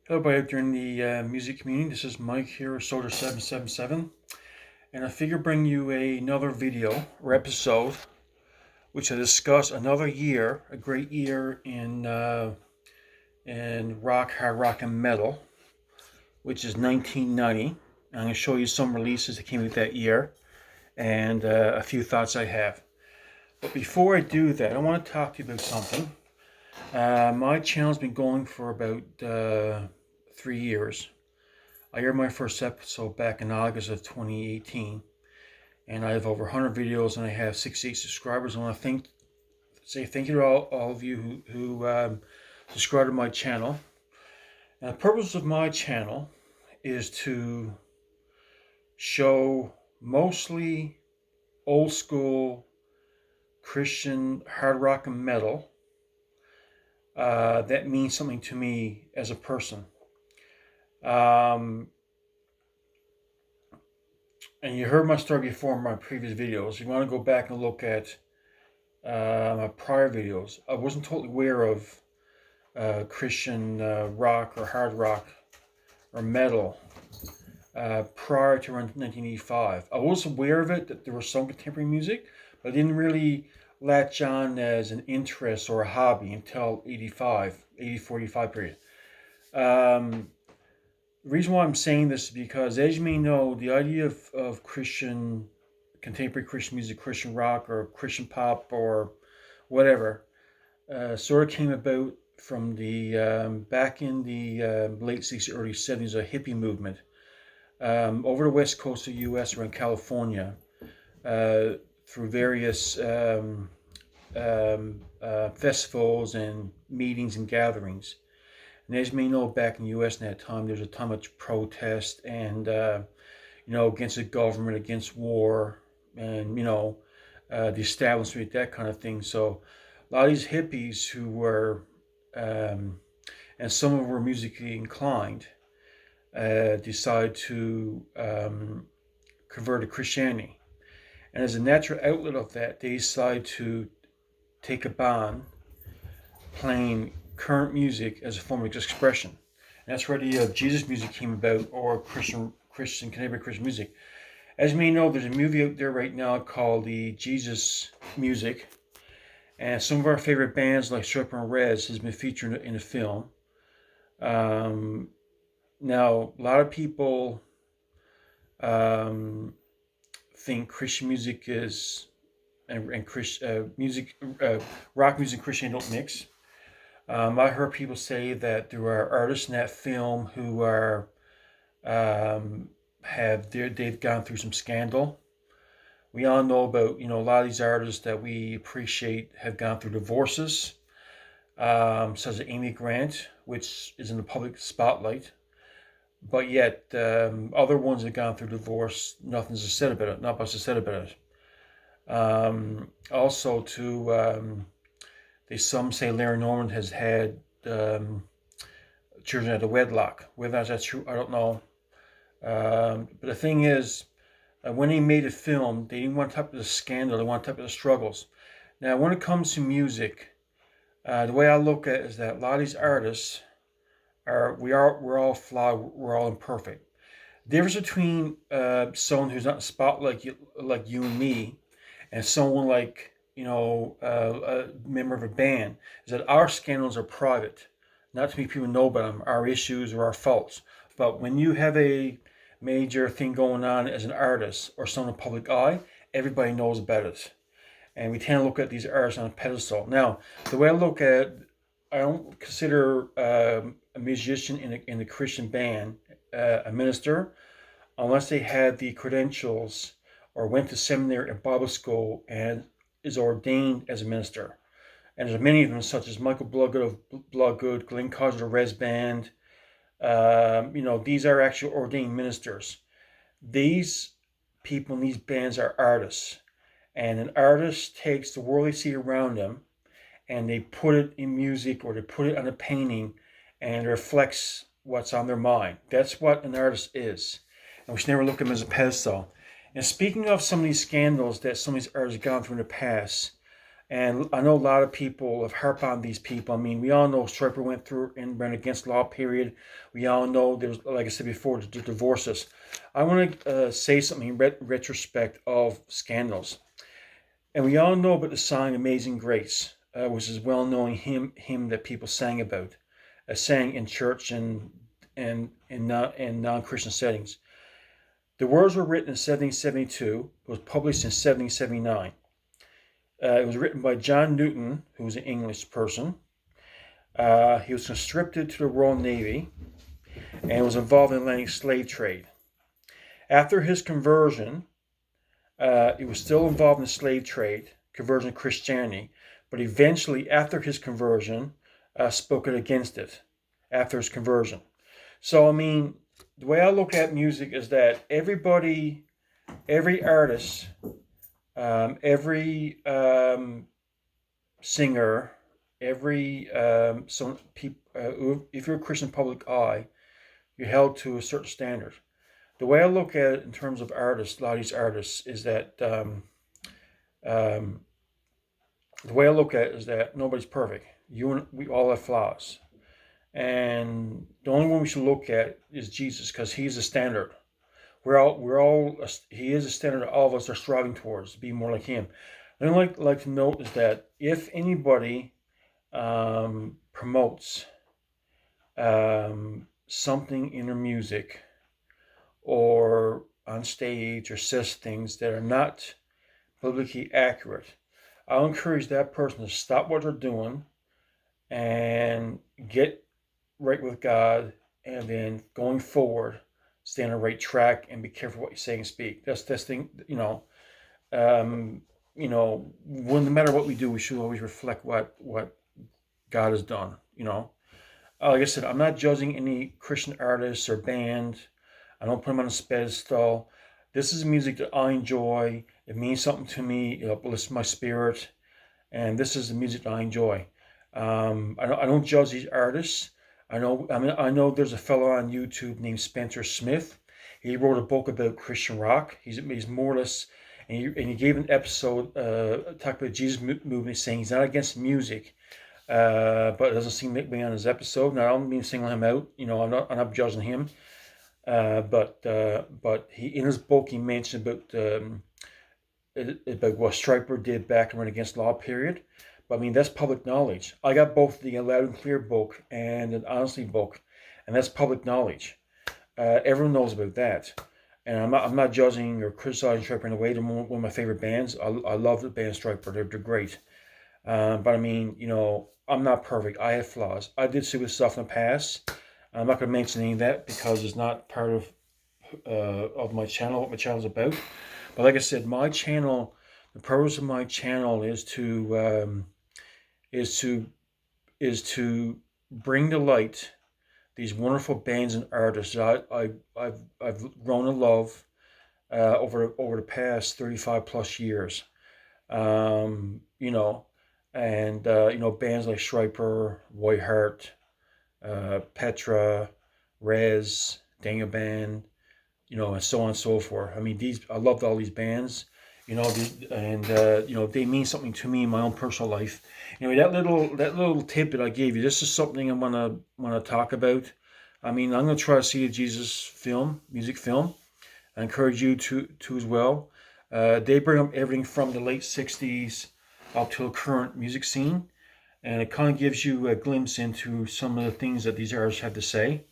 Hello, everybody out there in the music community. This is Mike here, Soldier777, and I figure bring you another video or episode, which I discuss another year, a great year in rock, hard rock, and metal, which is 1990. I'm going to show you some releases that came out that year and a few thoughts I have. But before I do that, I want to talk to you about something. My channel's been going for about 3 years. I aired my first episode back in August of 2018, and I have over 100 videos and I have 68 subscribers. I want to say thank you to all of you who subscribe to my channel. And the purpose of my channel is to show mostly old school Christian hard rock and metal that means something to me as a person. And you heard my story before in my previous videos. You want to go back and look at my prior videos. I wasn't totally aware of Christian rock or hard rock or metal prior to around 1985. I was aware of it, that there was some contemporary music, but I didn't really latch on as an interest or a hobby until 84, 85 period. The reason why I'm saying this is because, as you may know, the idea of Christian, contemporary Christian music, Christian rock, or Christian pop, or whatever, sort of came about from the back in the late 60s, early 70s, a hippie movement over the west coast of the U.S. around California through various festivals and meetings and gatherings. And as you may know, back in the U.S. in that time, there's a ton of protest and, against the government, against war, and, the establishment, that kind of thing. So a lot of these hippies who were, and some of them were musically inclined, decided to convert to Christianity. And as a natural outlet of that, they decided to take up on playing current music as a form of expression. And that's where the Jesus music came about, or contemporary Christian music. As you may know, there's a movie out there right now called the Jesus Music, and some of our favorite bands like Serpent Rez has been featured in the film. Now, a lot of people think Christian music is and Christian rock music and Christian don't mix. I heard people say that there are artists in that film who are they've gone through some scandal. We all know about a lot of these artists that we appreciate have gone through divorces, such as Amy Grant, which is in the public spotlight. But yet other ones that have gone through divorce, nothing's said about it. Not much is said about it. Also, some say Larry Norman has had children out of wedlock. Whether that's true, I don't know. But the thing is, when they made a film, they didn't want to talk about the scandal. They want to talk about the struggles. Now, when it comes to music, the way I look at it is that a lot of these artists we're all flawed. We're all imperfect. The difference between someone who's not in the spotlight like you and me, and someone like a member of a band, is that our scandals are private, not to make people know about them, our issues or our faults. But when you have a major thing going on as an artist or someone in the public eye, everybody knows about it. And we tend to look at these artists on a pedestal. Now, the way I look at it, I don't consider a musician in a Christian band a minister unless they had the credentials or went to seminary or Bible school and is ordained as a minister. And there's many of them, such as Michael Bloodgood of Bloodgood, Glenn Cosner of Rez Band. These are actual ordained ministers. These people in these bands are artists. And an artist takes the world they see around them and they put it in music or they put it on a painting and it reflects what's on their mind. That's what an artist is. And we should never look at them as a pedestal. And speaking of some of these scandals that some of these artists have gone through in the past, And I know a lot of people have harped on these people. I mean, we all know Striper went through and ran against law period. We all know there's, like I said before, the divorces. I want to say something in retrospect of scandals. And we all know about the song Amazing Grace, which is well-known hymn that people sang about, sang in church and in non-Christian settings. The words were written in 1772. It was published in 1779. It was written by John Newton, who was an English person. He was conscripted to the Royal Navy and was involved in the Atlantic slave trade. After his conversion, he was still involved in the slave trade, conversion to Christianity, but eventually, after his conversion, spoke against it after his conversion. So, I mean, the way I look at music is that everybody, every artist, every singer, every some people, if you're a Christian public eye, you're held to a certain standard. The way I look at it in terms of artists, a lot of these artists, is that um, the way I look at it is that nobody's perfect. We all have flaws, and the only one we should look at is Jesus, because He's the standard. He is a standard that all of us are striving towards, to be more like Him. And I'd like to note is that if anybody promotes something in their music or on stage or says things that are not biblically accurate, I'll encourage that person to stop what they're doing and get right with God, and then going forward, stay on the right track and be careful what you say and speak. That's this thing, no matter what we do, we should always reflect what God has done. Like I said, I'm not judging any Christian artists or band. I don't put them on a pedestal. This is music that I enjoy. It means something to me. It uplifts my spirit, and this is the music that I enjoy. I don't judge these artists. I know there's a fellow on YouTube named Spencer Smith. He wrote a book about Christian rock. He's more or less, and he gave an episode talking about the Jesus movement, saying he's not against music, but it doesn't seem to be on his episode. Now I don't mean singling him out. I'm not judging him. But he, in his book, he mentioned about what Striper did back when against law period. But I mean, that's public knowledge. I got both the Loud and Clear book and an Honestly book, and that's public knowledge. Everyone knows about that. And I'm not judging or criticizing Striper in a way. They're one of my favorite bands. I love the band Striper. They're great. But I mean, I'm not perfect. I have flaws. I did stupid stuff in the past. I'm not going to mention any of that because it's not part of my channel, what my channel is about. But like I said, my channel, the purpose of my channel is to bring to light these wonderful bands and artists that I've grown to love over the past 35 plus years. And bands like Striper, Whiteheart, Petra, Rez, Daniel Band, and so on and so forth. I mean, I loved all these bands, they mean something to me in my own personal life. Anyway, that little tidbit I gave you, this is something I wanna talk about. I mean, I'm gonna try to see a Jesus music film. I encourage you to as well. They bring up everything from the late '60s up to the current music scene. And it kind of gives you a glimpse into some of the things that these artists have to say.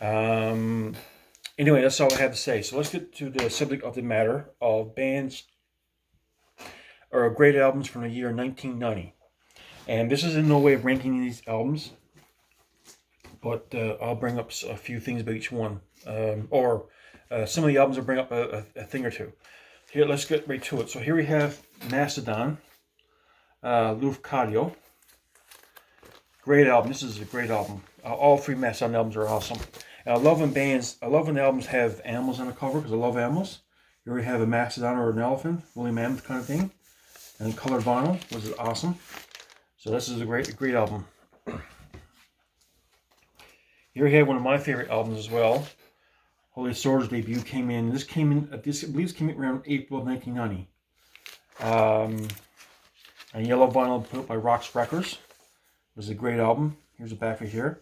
Anyway, that's all I have to say. So let's get to the subject of the matter of bands or great albums from the year 1990. And this is in no way of ranking these albums, but I'll bring up a few things about each one. Some of the albums will bring up a thing or two. Here, let's get right to it. So here we have Mastodon, Lufcadio. Great album. This is a great album. All three Mastodon albums are awesome. And I love when albums have animals on the cover because I love animals. You already have a mastodon or an elephant, woolly mammoth kind of thing. And colored vinyl, which is awesome. So this is a great album. Here we have one of my favorite albums as well. Holy Swords debut came in. I believe this came in around April of 1990. A yellow vinyl put by Rocks Records. It was a great album. Here's the back of it here.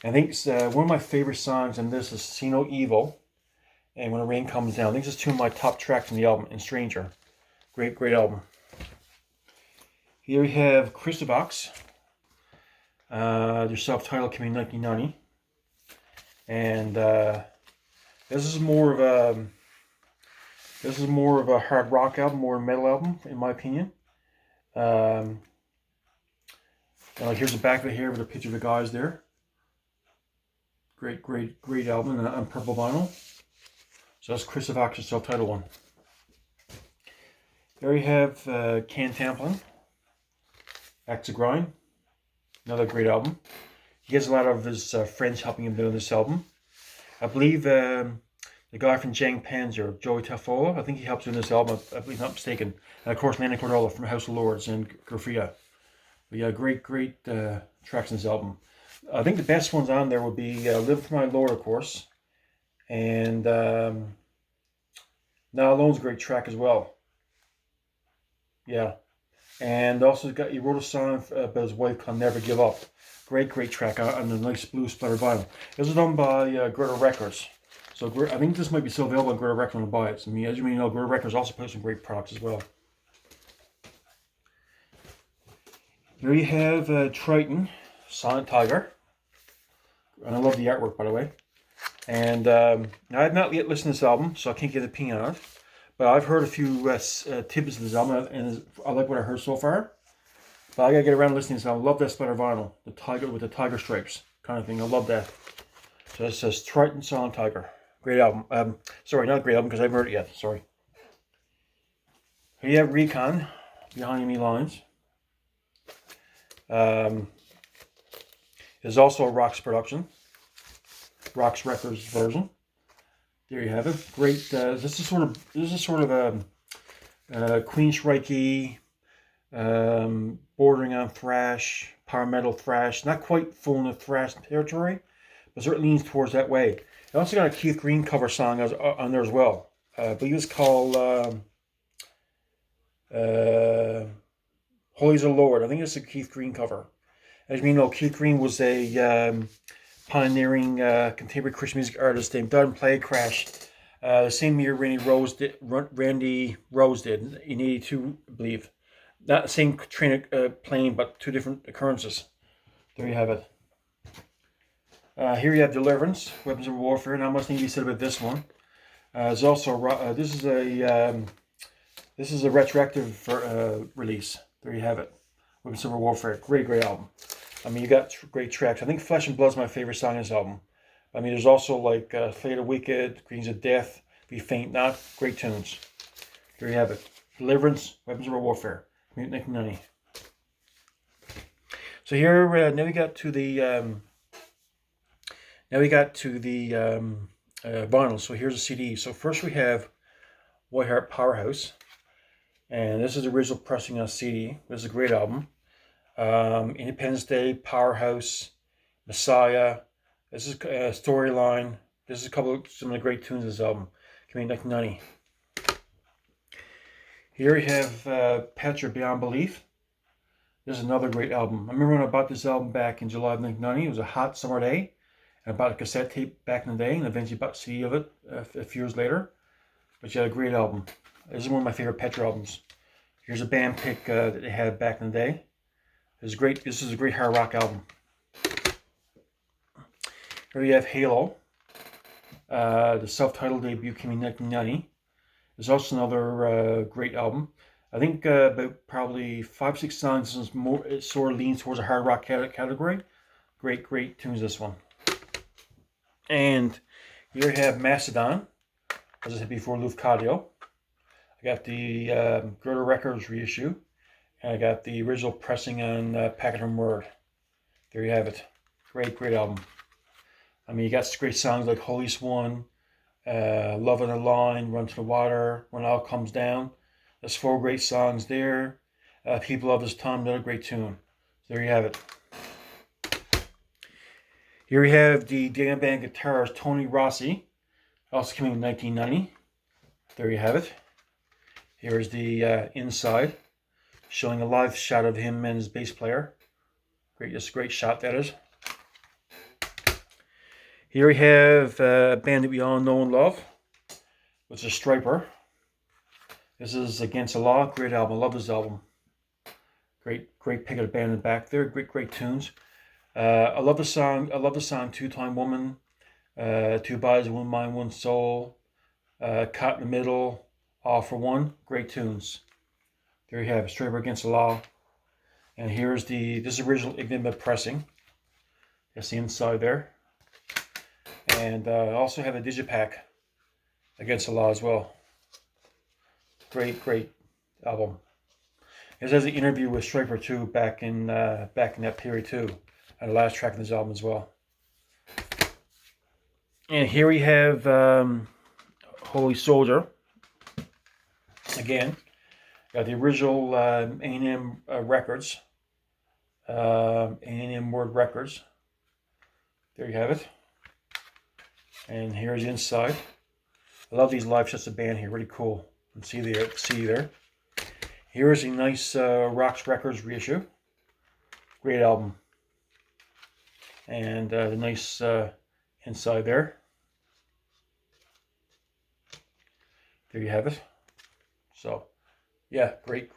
I think it's, one of my favorite songs in this is See No Evil and When the Rain Comes Down. I think this is two of my top tracks in the album, and Stranger. Great, great album. Here we have Crucifix. Their self-titled came in 1990. And this is more of a hard rock album, more a metal album, in my opinion. And here's the back of it here with a picture of the guys there. Great, great, great album on purple vinyl. So that's Crucifix's self-titled one. There you have Ken Tamplin, Axe to Grind. Another great album. He has a lot of his friends helping him build this album. I believe the guy from Jang Panzer, Joey Tafola, I think he helps in this album, I believe not mistaken. And of course, Manny Cordello from House of Lords and Grafia. But yeah, great, great tracks in this album. I think the best ones on there would be Live For My Lord, of course. And Now Alone's a great track as well. Yeah. And also he wrote a song about his wife called Never Give Up. Great, great track on the nice blue splatter vinyl. This was done by Greta Records. So I think this might be still available on Greta Records when you buy it. I mean, as you may know, Greta Records also puts some great products as well. Here you have Triton, Silent Tiger. And I love the artwork, by the way. And now I have not yet listened to this album, so I can't give an opinion on it. But I've heard a few tidbits of this album, and I like what I heard so far. But I gotta get around listening to this album. I love that splatter vinyl, the tiger with the tiger stripes kind of thing. I love that. So it says Triton, Silent Tiger. Great album. Sorry, not a great album because I haven't heard it yet. Sorry. Here you have Recon, Behind Enemy Lines. There's also a Rocks production, Rocks Records version. There you have it. Great. This is sort of Queensryche, bordering on thrash, power metal thrash. Not quite full in the thrash territory, but certainly leans towards that way. I also got a Keith Green cover song on there as well. I believe it's called Holy is the Lord. I think it's a Keith Green cover. As you know, Keith Green was a pioneering contemporary Christian music artist. They died in plane crash the same year Randy Rose did in '82, I believe. Not the same plane, but two different occurrences. There you have it. Here you have Deliverance, Weapons of Warfare. Not much need to be said about this one. There's also this is a retroactive release. There you have it. Weapons of Warfare. Great, great album. I mean, you got great tracks. I think Flesh and Blood's my favorite song in this album. I mean, there's also like Fate of Wicked, Greens of Death, Be Faint Not. Great tunes. There you have it. Deliverance, Weapons of Warfare. Mutant 1990. So here, now we got to the vinyl. So here's a CD. So first we have Whiteheart Powerhouse, and this is the original pressing on CD. This is a great album. Independence Day, Powerhouse, Messiah. This is Storyline. This is some of the great tunes of this album. Came in 1990. Here we have Petra Beyond Belief. This is another great album. I remember when I bought this album back in July of 1990. It was a hot summer day. I bought a cassette tape back in the day and eventually bought a CD of it a few years later. But yeah, a great album. This is one of my favorite Petra albums. Here's a band pick that they had back in the day. This is a great hard rock album. Here we have Halo. The self-titled debut came in 1990. There's also another great album. I think about probably 5-6 songs is more. It sort of leans towards a hard rock category. Great, great tunes. This one. And here you have Mastodon. As I said before, Lufcadio. I got the Greta Records reissue. And I got the original pressing on Packet and Word. There you have it. Great, great album. I mean, you got great songs like Holy Swan, Love on the Line, Run to the Water, When All Comes Down. There's 4 great songs there. People of His Time, another great tune. So there you have it. Here we have the Dana Band guitarist Tony Rossi. Also came in 1990. There you have it. Here's the inside. showing a live shot of him and his bass player. Great, just a great shot that is. Here we have a band that we all know and love, which is Stryper. This is Against the Law. Great album. I love this album. Great pick of the band in the back there. Great tunes. I love the song. I love the song Two-Time Woman, Two Bodies, One Mind, One Soul, Caught in the Middle, All for One. Great tunes. There you have it. Stryper Against the Law. And here's this original Enigma pressing. That's the inside there. And I also have a digipack Against the Law as well. Great album. This has an interview with Stryper too back in that period too. And the last track of this album as well. And here we have Holy Soldier. Again, got the original A&M records. A&M Word Records. There you have it. And here's the inside. I love these live shots of the band here. Really cool. You can see there. Here is a nice Rocks Records reissue. Great album. And the nice inside there. There you have it. So, yeah, great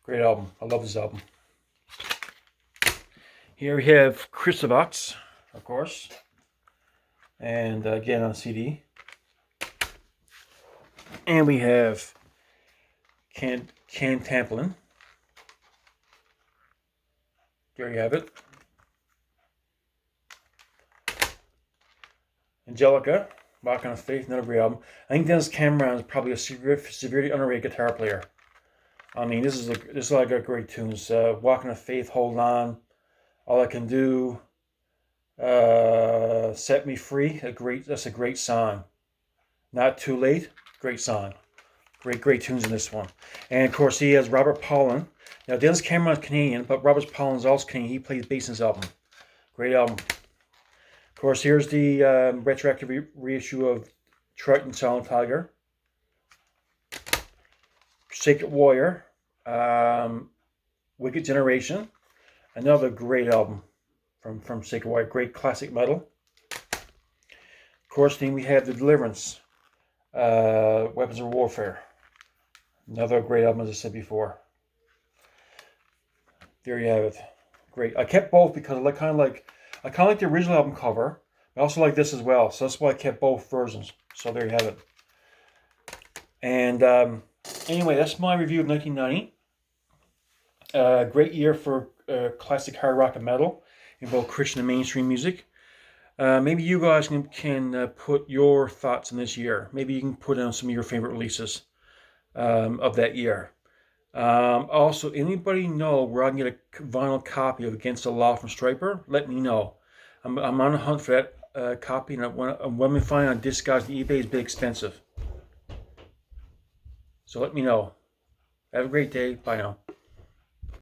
album. I love this album. Here we have Crucifix, of course. And again on CD. And we have Can Tamplin. There you have it. Angelica, Walking on Faith, another great album. I think Dennis Cameron is probably a severely underrated guitar player. I mean, this is like a great tunes. Walking on Faith, Hold On, All I Can Do, Set Me Free. That's a great song. Not Too Late, great song. Great tunes in this one. And of course, he has Robert Pollin. Now, Dennis Cameron is Canadian, but Robert Pollin is also Canadian. He plays bass in this album. Great album. Of course, here's the retroactive reissue of Triton Silent Tiger. Sacred Warrior. Wicked Generation. Another great album from Sacred Warrior. Great classic metal. Of course, then we have The Deliverance. Weapons of Warfare. Another great album, as I said before. There you have it. Great. I kept both because I kind of like the original album cover. I also like this as well, so that's why I kept both versions. So there you have it. And anyway, that's my review of 1990. Great year for classic hard rock and metal in both Christian and mainstream music. Maybe you guys can put your thoughts on this year. Maybe you can put on some of your favorite releases of that year. Also, anybody know where I can get a vinyl copy of Against the Law from Stryper? Let me know. I'm on a hunt for that copy, and when we find it on Discogs and eBay, it's a bit expensive. So let me know. Have a great day. Bye now.